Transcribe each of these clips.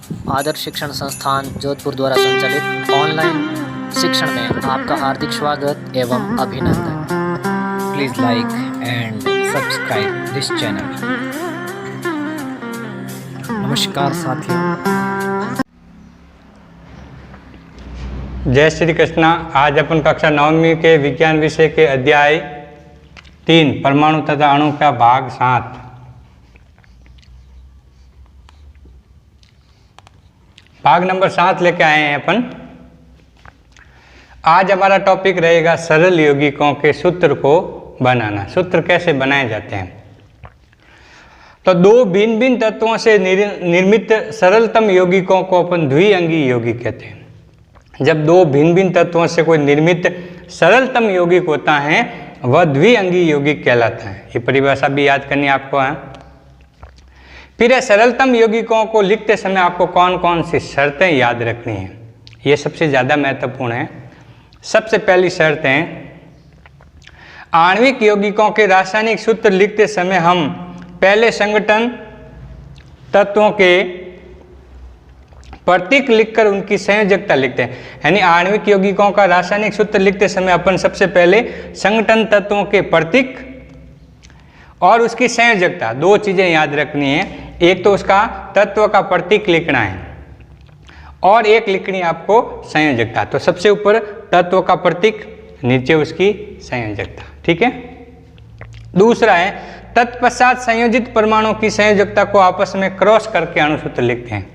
आदर्श शिक्षण संस्थान जोधपुर द्वारा संचालित ऑनलाइन शिक्षण में आपका हार्दिक स्वागत एवं अभिनंदन। Please like and subscribe this channel. नमस्कार साथियों। जय श्री कृष्णा। आज अपन कक्षा 9वीं के विज्ञान विषय के अध्याय 3 परमाणु तथा अणु का भाग 7 भाग नंबर 7 लेके आए हैं अपन। आज हमारा टॉपिक रहेगा सरल यौगिकों के सूत्र को बनाना। सूत्र कैसे बनाए जाते हैं। तो दो भिन्न भिन्न तत्वों से निर्मित सरलतम यौगिकों को अपन द्विअंगी यौगिक कहते हैं। जब दो भिन्न भिन्न तत्वों से कोई निर्मित सरलतम यौगिक होता है वह द्विअंगी यौगिक कहलाता है। ये परिभाषा भी याद करनी आपको है। फिर सरलतम यौगिकों को लिखते समय आपको कौन कौन सी शर्तें याद रखनी है, ये सबसे ज़्यादा महत्वपूर्ण है। सबसे पहली शर्त है, आणविक यौगिकों के रासायनिक सूत्र लिखते समय हम पहले संगठन तत्वों के प्रतीक लिखकर उनकी संयोजकता लिखते हैं। यानी आणविक यौगिकों का रासायनिक सूत्र लिखते समय अपन सबसे पहले संगठन तत्वों के प्रतीक और उसकी संयोजकता, दो चीज़ें याद रखनी है। एक तो उसका तत्व का प्रतीक लिखना है और एक लिखनी है आपको संयोजकता। तो सबसे ऊपर तत्व का प्रतीक, नीचे उसकी संयोजकता। ठीक है। दूसरा है, तत्पश्चात संयोजित परमाणु की संयोजकता को आपस में क्रॉस करके अणुसूत्र लिखते हैं।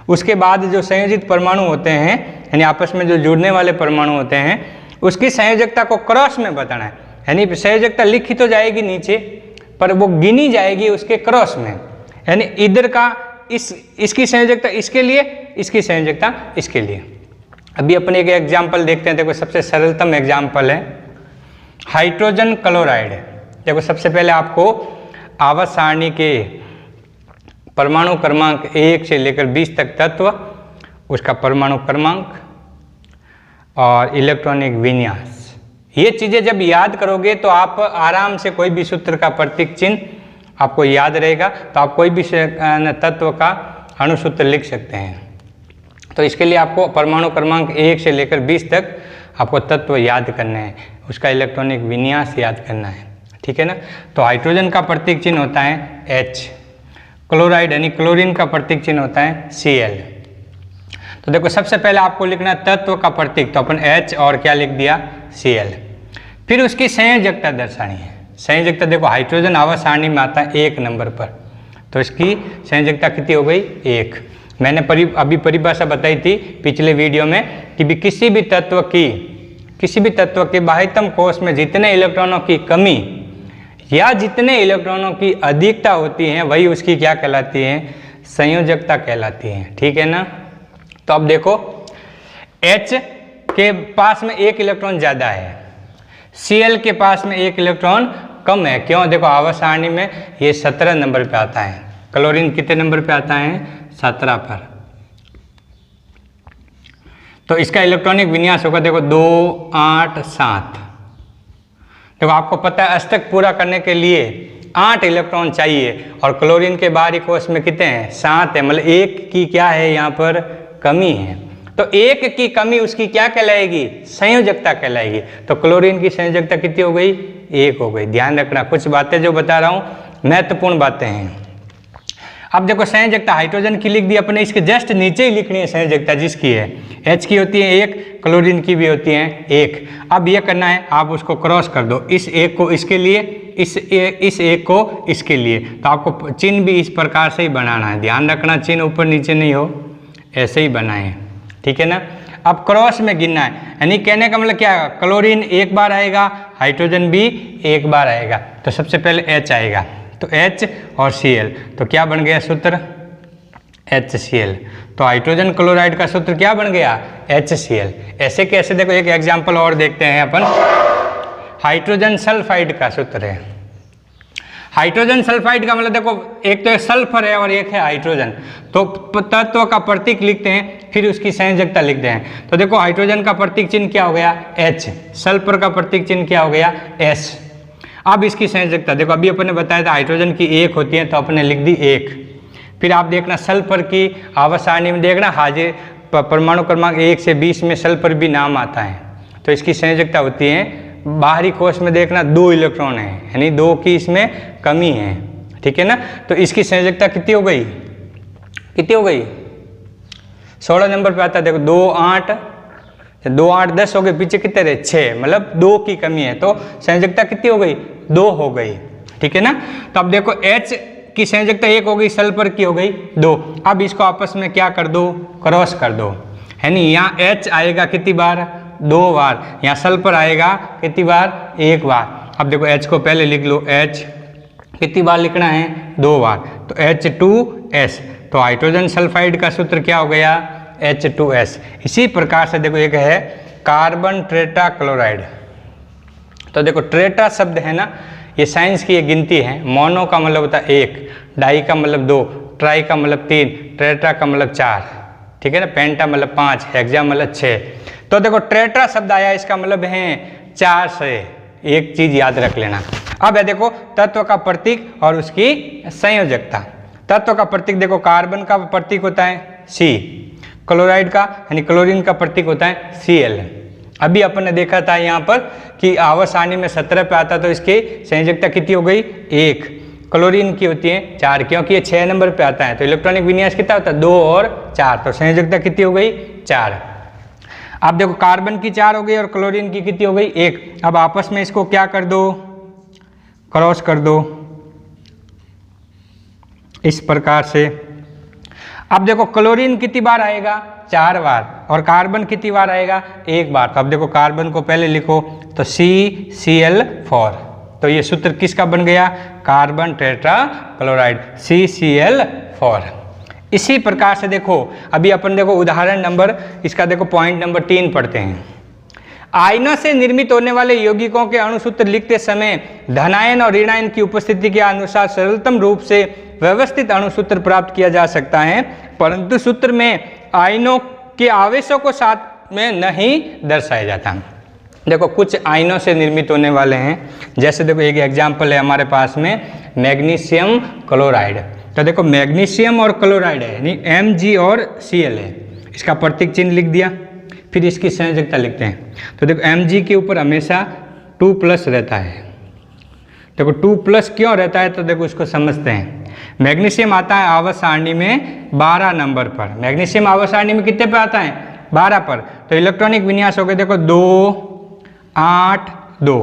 उसके बाद जो संयोजित परमाणु होते हैं, यानी आपस में जो जुड़ने वाले परमाणु होते हैं, उसकी संयोजकता को क्रॉस में बताना है। यानी संयोजकता लिखी तो जाएगी नीचे, पर वो गिनी जाएगी उसके क्रॉस में। यानी इधर का इसकी संयोजकता इसके लिए, इसकी संयोजकता इसके लिए। अभी अपन एक एग्जाम्पल देखते हैं। देखो सबसे सरलतम एग्जाम्पल है हाइड्रोजन क्लोराइड। देखो सबसे पहले आपको आवर्त सारणी के परमाणु क्रमांक 1 से लेकर 20 तक तत्व, उसका परमाणु क्रमांक और इलेक्ट्रॉनिक विन्यास, ये चीज़ें जब याद करोगे तो आप आराम से कोई भी सूत्र का प्रतीक चिन्ह आपको याद रहेगा, तो आप कोई भी तत्व का अणुसूत्र लिख सकते हैं। तो इसके लिए आपको परमाणु क्रमांक 1 से लेकर 20 तक आपको तत्व याद करने हैं, उसका इलेक्ट्रॉनिक विन्यास याद करना है। ठीक है ना। तो हाइड्रोजन का प्रतीक चिन्ह होता है H, क्लोराइड यानी क्लोरीन का प्रतीक चिन्ह होता है Cl। तो देखो सबसे पहले आपको लिखना तत्व का प्रतीक, तो अपन H और क्या लिख दिया Cl। फिर उसकी संयोजकता दर्शानी है। संयोजकता देखो हाइड्रोजन आवर्त सारणी में आता है 1 नंबर पर, तो इसकी संयोजकता कितनी हो गई 1। मैंने अभी परिभाषा बताई थी पिछले वीडियो में कि भी किसी भी तत्व के बाह्यतम कोश में जितने इलेक्ट्रॉनों की कमी या जितने इलेक्ट्रॉनों की अधिकता होती है वही उसकी क्या कहलाती है, संयोजकता कहलाती है। ठीक है ना। तो अब देखो H के पास में 1 इलेक्ट्रॉन ज़्यादा है, Cl के पास में 1 इलेक्ट्रॉन कम है। क्यों? देखो आवर्त सारणी में ये 17 नंबर पे आता है, क्लोरीन कितने नंबर पे आता है 17 पर। तो इसका इलेक्ट्रॉनिक विन्यास होगा देखो 2 8 7। देखो आपको पता है अष्टक पूरा करने के लिए 8 इलेक्ट्रॉन चाहिए और क्लोरीन के बाहरी कोश में कितने हैं 7 है, मतलब 1 की क्या है यहाँ पर कमी है। तो 1 की कमी उसकी क्या कहलाएगी, संयोजकता कहलाएगी। तो क्लोरीन की संयोजकता कितनी हो गई 1 हो गई। ध्यान रखना, कुछ बातें जो बता रहा हूँ महत्वपूर्ण बातें हैं। अब देखो संयोजकता हाइड्रोजन की लिख दी अपने, इसके जस्ट नीचे ही लिखनी है संयोजकता जिसकी है। H की होती है 1, क्लोरीन की भी होती है 1। अब ये करना है, आप उसको क्रॉस कर दो, इस 1 को इसके लिए, इस 1 को इसके लिए। तो आपको चिन्ह भी इस प्रकार से ही बनाना है। ध्यान रखना चिन्ह ऊपर नीचे नहीं हो, ऐसे ही बनाए। ठीक है ना। अब क्रॉस में गिनना है, यानी कहने का मतलब क्या है, क्लोरीन 1 बार आएगा, हाइड्रोजन भी 1 बार आएगा। तो सबसे पहले H आएगा, तो H और Cl, तो क्या बन गया सूत्र HCl। तो हाइड्रोजन क्लोराइड का सूत्र क्या बन गया HCl। ऐसे कैसे, देखो एक एग्जांपल और देखते हैं अपन। हाइड्रोजन सल्फाइड का सूत्र है। हाइड्रोजन सल्फाइड का मतलब देखो एक तो सल्फर है और एक है हाइड्रोजन, तो तत्व का प्रतीक लिखते हैं, फिर उसकी संयोजकता लिखते हैं। तो देखो हाइड्रोजन का प्रतीक चिन्ह क्या हो गया H, सल्फर का प्रतीक चिन्ह क्या हो गया S। अब इसकी संयोजकता देखो, अभी अपन ने बताया था हाइड्रोजन की 1 होती है, तो अपने लिख दी 1। फिर आप देखना सल्फर की आवर्त सारणी में देखना हाजिर परमाणु क्रमांक 1 से 20 में सल्फर भी नाम आता है। तो इसकी संयोजकता होती है, बाहरी कोश में देखना 2 इलेक्ट्रॉन है, यानी 2 की इसमें कमी है, ठीक है ना। तो इसकी संयोजकता कितनी हो गई, कितनी हो गई, 16 नंबर पे आता है। देखो 2 8 2 8 10 हो गए, पीछे कितने रहे 6, मतलब 2 की कमी है, तो संयोजकता कितनी हो गई, 2 हो गई, ठीक है ना। तो अब देखो H की संयोजकता 1 हो गई, सल्फर की हो गई 2। अब इसको आपस में क्या कर दो, क्रॉस कर दो, है नहीं। यहाँ H आएगा कितनी बार, 2 बार, यहाँ सल्फर आएगा कितनी बार, 1 बार। अब देखो H को पहले लिख लो, H कितनी बार लिखना है, 2 बार, तो H2S। तो हाइड्रोजन सल्फाइड का सूत्र क्या हो गया, H2S। इसी प्रकार से देखो एक है कार्बन टेट्रा क्लोराइड। तो देखो टेट्रा शब्द है ना, ये साइंस की एक गिनती है। मोनो का मतलब होता है 1, डाई का मतलब 2, ट्राई का मतलब 3, टेट्रा का मतलब 4, ठीक है ना। पेंटा मतलब 5, हेक्सा मतलब 6। तो देखो टेट्रा शब्द आया, इसका मतलब है 4 से, एक चीज याद रख लेना। अब है देखो तत्व का प्रतीक और उसकी संयोजकता। तत्व का प्रतीक देखो, कार्बन का प्रतीक होता है C, क्लोराइड का यानी क्लोरीन का प्रतीक होता है Cl। अभी अपन ने देखा था यहाँ पर कि आवर्त सारणी में 17 पे आता, तो इसकी संयोजकता कितनी हो गई, 1। क्लोरीन की होती है 4, क्योंकि ये 6 नंबर पे आता है, तो इलेक्ट्रॉनिक विन्यास कितना होता है, 2 और 4, तो संयोजकता कितनी हो गई, 4। अब देखो कार्बन की 4 हो गई और क्लोरीन की कितनी हो गई, 1। अब आपस में इसको क्या कर दो, क्रॉस कर दो इस प्रकार से। अब देखो क्लोरीन कितनी बार आएगा, 4 बार, और कार्बन कितनी बार आएगा, 1 बार। तो अब देखो कार्बन को पहले लिखो, तो CCl4। तो ये सूत्र किसका बन गया, कार्बन टेट्रा क्लोराइड, CCl4। इसी प्रकार से देखो अभी अपन देखो उदाहरण नंबर, इसका देखो पॉइंट नंबर 3 पढ़ते हैं। आयनों से निर्मित होने वाले यौगिकों के अणुसूत्र लिखते समय धनायन और ऋणायन की उपस्थिति के अनुसार सरलतम रूप से व्यवस्थित अणुसूत्र प्राप्त किया जा सकता है, परंतु सूत्र में आयनों के आवेशों को साथ में नहीं दर्शाया जाता। देखो कुछ आयनों से निर्मित होने वाले हैं, जैसे देखो एक एग्जाम्पल है हमारे पास में मैग्नीशियम क्लोराइड। तो देखो मैग्नीशियम और क्लोराइड है, यानी Mg और Cl है, इसका प्रतीक चिन्ह लिख दिया। फिर इसकी संयोजकता लिखते हैं। तो देखो Mg के ऊपर हमेशा 2+ रहता है। देखो 2+ क्यों रहता है, तो देखो इसको समझते हैं। मैग्नीशियम आता है आवर्त सारणी में 12 नंबर पर। मैग्नीशियम आवर्त सारणी में कितने पे आता है, 12 पर। तो इलेक्ट्रॉनिक विन्यास हो गए देखो 2 8 2,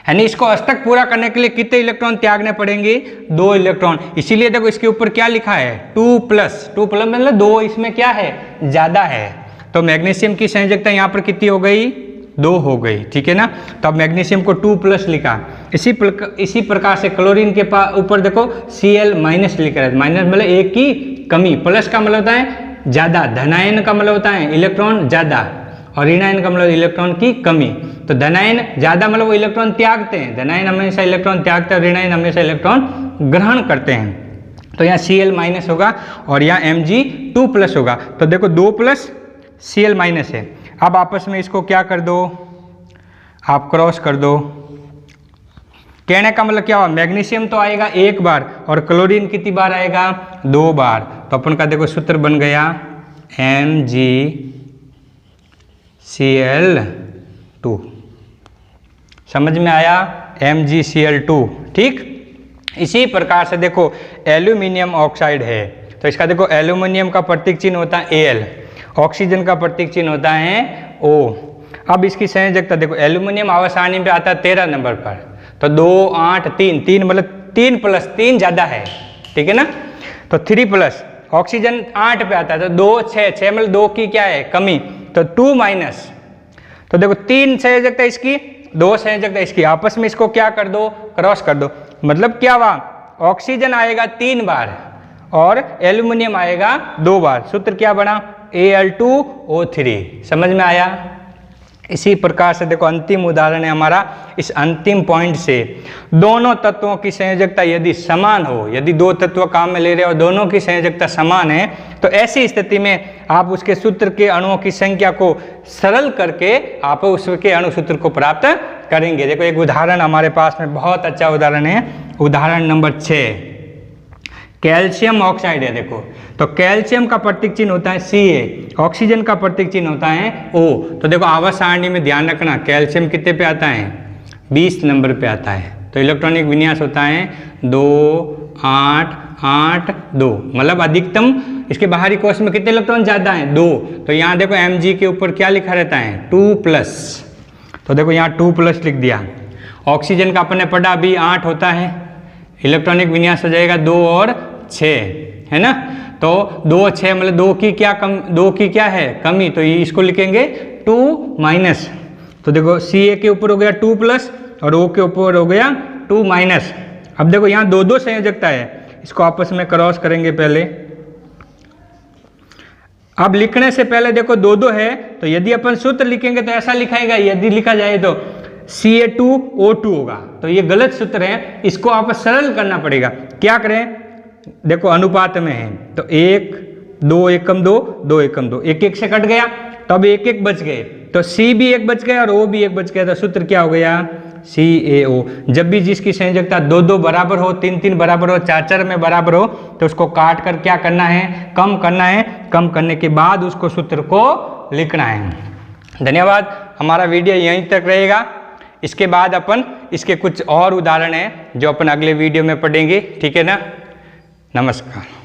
यानी इसको अष्टक पूरा करने के लिए कितने इलेक्ट्रॉन त्यागने पड़ेंगे, 2 इलेक्ट्रॉन। इसीलिए देखो इसके ऊपर क्या लिखा है, 2+। 2+ मतलब 2 इसमें क्या है, ज्यादा है। तो मैग्नीशियम की संयोजकता यहाँ पर कितनी हो गई, 2 हो गई, ठीक है ना। तो अब मैग्नीशियम को 2+ लिखा। इसी प्रकार से क्लोरीन के ऊपर देखो Cl- लिख रहा है, माइनस मतलब 1 की कमी, प्लस का मतलब होता है ज्यादा, धनायन का मतलब होता है इलेक्ट्रॉन ज्यादा, और ऋणायन का मतलब इलेक्ट्रॉन की कमी। तो धनायन ज्यादा मतलब वो इलेक्ट्रॉन त्यागते हैं, धनायन हमेशा इलेक्ट्रॉन त्यागते हैं और ऋणायन हमेशा इलेक्ट्रॉन ग्रहण करते हैं। तो यहाँ Cl- होगा और यहाँ Mg 2+ होगा। तो देखो 2+ Cl- है। अब आपस में इसको क्या कर दो, आप क्रॉस कर दो। कहने का मतलब क्या हुआ, मैग्नीशियम तो आएगा 1 बार और क्लोरीन कितनी बार आएगा, 2 बार। तो अपन का देखो सूत्र बन गया MgCl2। समझ में आया, MgCl2, ठीक। इसी प्रकार से देखो एल्यूमिनियम ऑक्साइड है, तो इसका देखो एल्यूमिनियम का प्रतीक चिन्ह होता है Al, ऑक्सीजन का प्रतीक चिन्ह होता है O। अब इसकी संयोजकता देखो, एल्यूमिनियम आवर्त सारणी पे आता है 13 नंबर पर, तो 2 8 3 मतलब 3+, 3 ज्यादा है, ठीक है ना। तो 3+, ऑक्सीजन 8 पे आता है, तो 2 6 मतलब 2 की क्या है, कमी, तो 2-। तो देखो 3 संयोजकता इसकी, 2 संयोजकता इसकी, आपस में इसको क्या कर दो, क्रॉस कर दो। मतलब क्या हुआ, ऑक्सीजन आएगा 3 बार और एल्यूमिनियम आएगा 2 बार। सूत्र क्या बना, Al2O3। समझ में आया। इसी प्रकार से देखो अंतिम उदाहरण है हमारा, इस अंतिम पॉइंट से दोनों तत्वों की संयोजकता यदि समान हो, यदि 2 तत्व काम में ले रहे हो, दोनों की संयोजकता समान है, तो ऐसी स्थिति में आप उसके सूत्र के अणुओं की संख्या को सरल करके आप उसके अणुसूत्र को प्राप्त करेंगे। देखो एक उदाहरण हमारे पास में बहुत अच्छा उदाहरण है, उदाहरण नंबर 6। कैल्शियम ऑक्साइड है। देखो तो कैल्शियम का प्रतीक चिन्ह होता है Ca, ऑक्सीजन का प्रतीक चिन्ह होता है O। तो देखो आवर्त सारणी में ध्यान रखना, कैल्शियम कितने पे आता है? 20 नंबर पे आता है। तो इलेक्ट्रॉनिक विन्यास होता है 2 8 8 2, मतलब अधिकतम इसके बाहरी कोश में कितने इलेक्ट्रॉन ज़्यादा हैं? 2। तो यहाँ देखो Mg के ऊपर क्या लिखा रहता है? 2+। तो देखो यहाँ 2+ लिख दिया। ऑक्सीजन का अपने पढ़ा भी 8 होता है, इलेक्ट्रॉनिक विन्यास हो जाएगा 2 और 6, है ना। तो 2 और 6 मतलब 2 की क्या है? कमी। तो ये इसको लिखेंगे 2-। तो देखो Ca के ऊपर हो गया 2+ और O के ऊपर हो गया 2-। अब देखो यहाँ 2-2 संयोजकता है, इसको आपस में क्रॉस करेंगे पहले। अब लिखने से पहले देखो 2-2 है, तो यदि अपन सूत्र लिखेंगे तो ऐसा लिखाएगा, यदि लिखा जाए तो Ca2O2 होगा। तो ये गलत सूत्र है, इसको आप सरल करना पड़ेगा। क्या करें? देखो अनुपात में है तो 1 2 एकम 2 2 एकम 2, 1 से कट गया, तो अब 1 बच गए, तो C भी 1 बच गया और O भी 1 बच गया। तो सूत्र क्या हो गया? CaO। जब भी जिसकी संयोजकता 2-2 बराबर हो, 3-3 बराबर हो, 4-4 में बराबर हो, तो उसको काट कर क्या करना है? कम करना है। कम करने के बाद उसको सूत्र को लिखना है। धन्यवाद। हमारा वीडियो यहीं तक रहेगा। इसके बाद अपन इसके कुछ और उदाहरण हैं जो अपन अगले वीडियो में पढ़ेंगे, ठीक है ना। नमस्कार।